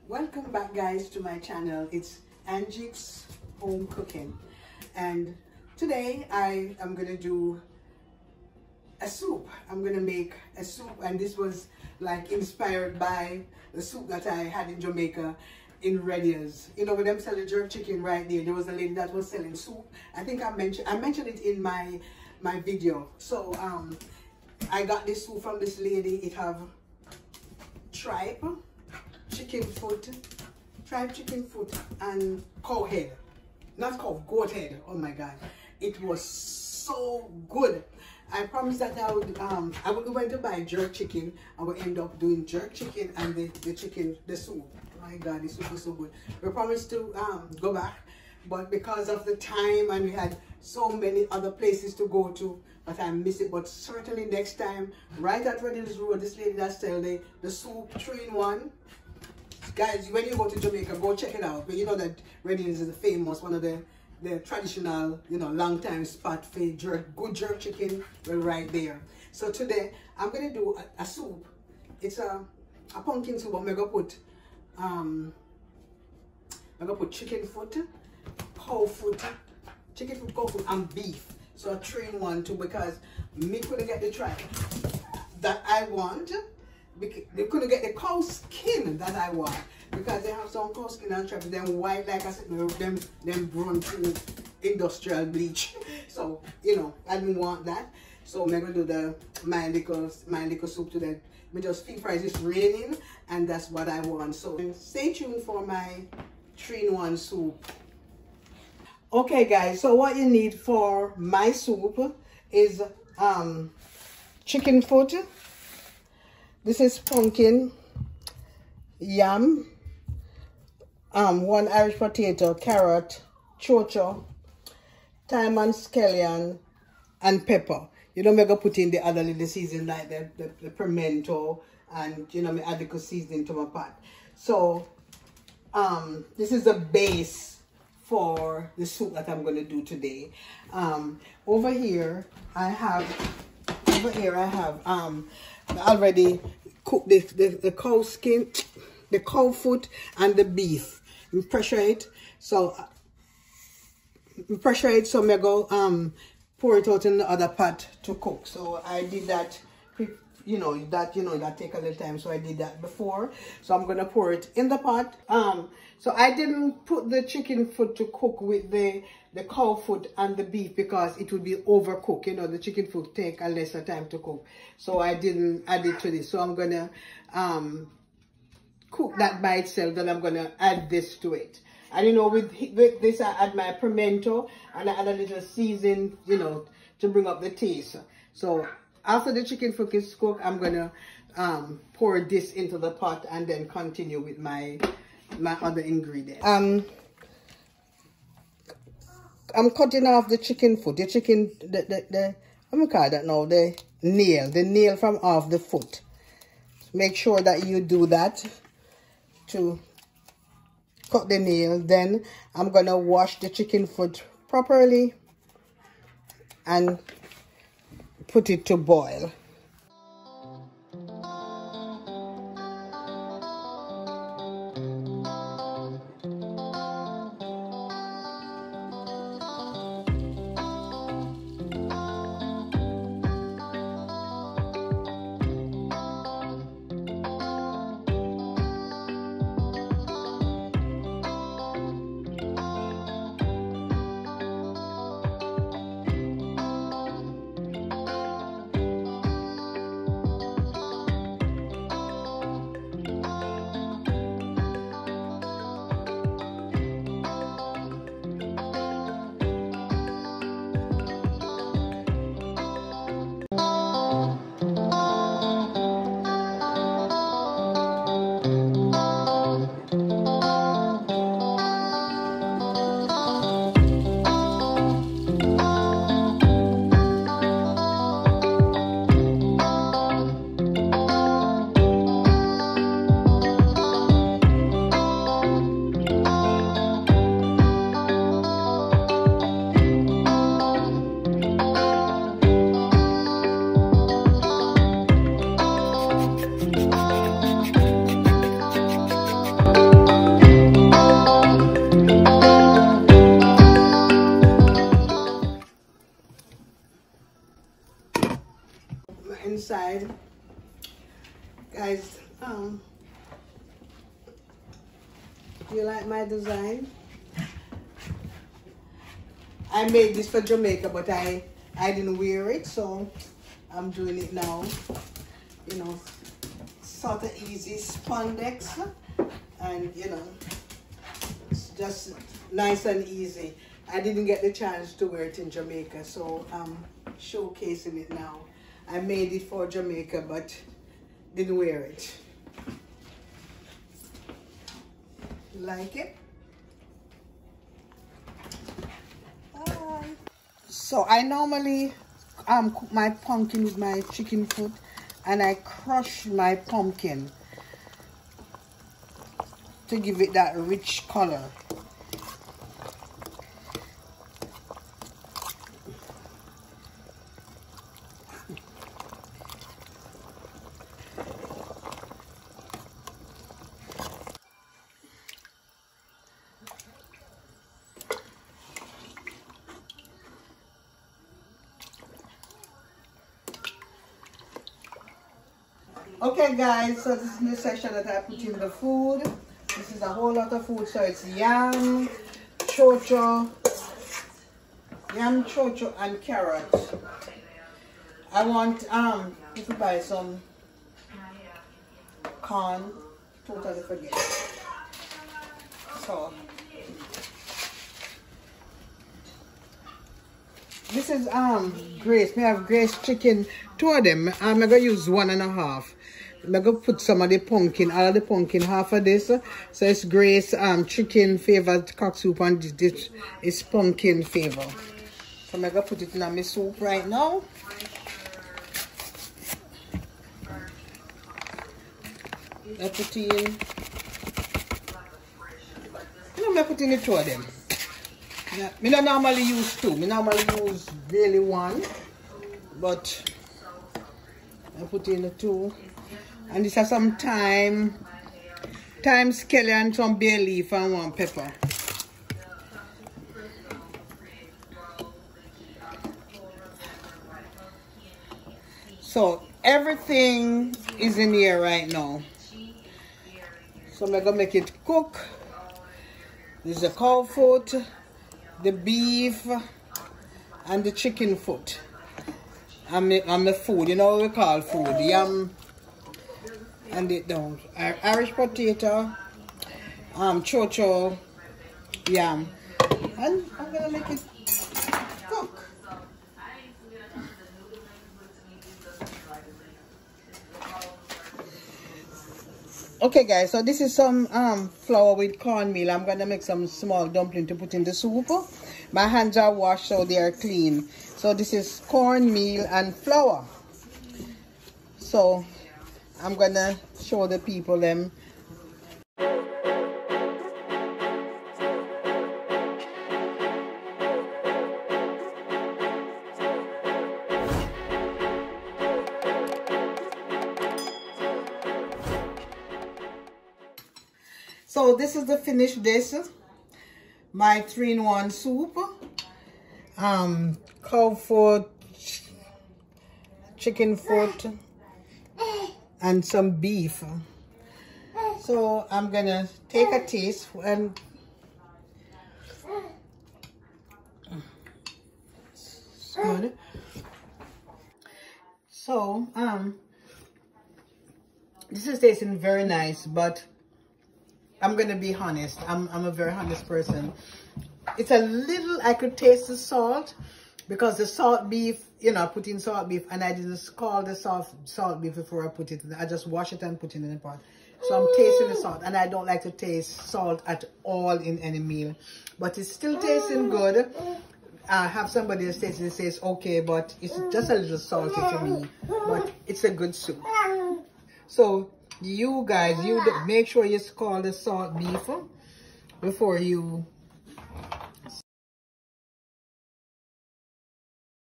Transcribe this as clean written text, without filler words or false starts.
Welcome back, guys, to my channel. It's Angie's Home Cooking, and today I am gonna do a soup. I'm gonna make a soup, and this was like inspired by the soup that I had in Jamaica in Red Hills. You know, when them selling jerk chicken right there, there was a lady that was selling soup. I think I mentioned it in my video. So I got this soup from this lady. It have tripe chicken foot, and cow head. Not cow, goat head. Oh my god, it was so good. I promised that I would going to buy jerk chicken. I would end up doing jerk chicken and the soup. Oh my god, this soup was so good. We promised to go back, but because of the time and we had so many other places to go to, but I miss it. But certainly next time, right at Red Hills Road, this lady that sells the soup 3-in-1. Guys, when you go to Jamaica, go check it out. But you know that Red Hills is famous, one of the traditional, you know, long time spot for good jerk chicken. Well, right there. So today I'm gonna do a soup. It's a pumpkin soup. I'm gonna put chicken foot, cow foot, and beef. So a 3-in-1 too, because me couldn't get the tripe that I want. They couldn't get the cow skin that I want, because they have some cow skin and tripe, them white, like I said, them brown to industrial bleach. So, you know, I didn't want that. So I'm gonna do my little soup today. Me just feel fries is raining, and that's what I want. So stay tuned for my 3-in-1 soup. Okay guys, so what you need for my soup is chicken foot. This is pumpkin, yam, 1 Irish potato, carrot, chocho, thyme and scallion, and pepper. You know, I'm gonna put in the other little season like the pimento, and you know, me add the seasoning to my pot. So this is the base for the soup that I'm gonna do today. Over here I have already cooked the cow skin, the cow foot, and the beef. You pressure it, so I'm gonna go pour it out in the other pot to cook. So I did that, you know that take a little time, so I did that before. So I'm gonna pour it in the pot. So I didn't put the chicken foot to cook with the cow foot and the beef, because it would be overcooked. You know, the chicken foot take a lesser time to cook, so I didn't add it to this. So I'm gonna cook that by itself, then I'm gonna add this to it. And you know, with this I add my pimento, and I add a little season, you know, to bring up the taste. So after the chicken foot is cooked, I'm gonna pour this into the pot and then continue with my other ingredients. I'm cutting off the chicken foot, the what do we call that now? The nail from off the foot. Make sure that you do that to cut the nail. Then I'm gonna wash the chicken foot properly and put it to boil. inside. Guys, you like my design? I made this for Jamaica, but I didn't wear it, so I'm doing it now. You know, sort of easy spandex, and you know, it's just nice and easy. I didn't get the chance to wear it in Jamaica, so I'm showcasing it now. I made it for Jamaica, but didn't wear it. Like it? So I normally cook my pumpkin with my chicken foot, and I crush my pumpkin to give it that rich color. Okay guys, so this is the section that I put in the food. This is a whole lot of food, so it's yam, chocho, and carrot. I want you to buy some corn, totally forget. So this is Grace. We have Grace chicken. Two of them. I'm gonna use 1.5. I'm gonna put some of the pumpkin, all of the pumpkin, half of this. So it's Grace chicken flavored cock soup, and this is pumpkin flavor. So I'm gonna put it in my soup right now. I put in. I'm putting the two of them. Yeah, I don't normally use 2. I normally use really 1, but I put in the 2. And this has some thyme, scallion, some bay leaf, and 1 pepper. So everything is in here right now. So I'm gonna make it cook. This is the cow foot, the beef, and the chicken foot. And the food, you know what we call food, yam, and it down. Irish potato, chocho, yam. And I'm gonna make it cook. Okay guys, so this is some flour with cornmeal. I'm gonna make some small dumpling to put in the soup. My hands are washed, so they are clean. So this is cornmeal and flour. So I'm gonna show the people them. So this is the finished dish. My 3-in-1 soup. Cow foot, chicken foot, and some beef. So I'm gonna take a taste and good. So this is tasting very nice, but I'm gonna be honest. I'm a very honest person. It's a little, I could taste the salt, because the salt beef, you know, I put in salt beef, and I didn't scald the salt beef before I put it in. I just wash it and put it in the pot. So I'm tasting the salt, and I don't like to taste salt at all in any meal. But it's still tasting good. I have somebody that says it says okay, but it's just a little salty to me. But it's a good soup. So you guys, you make sure you scald the salt beef before you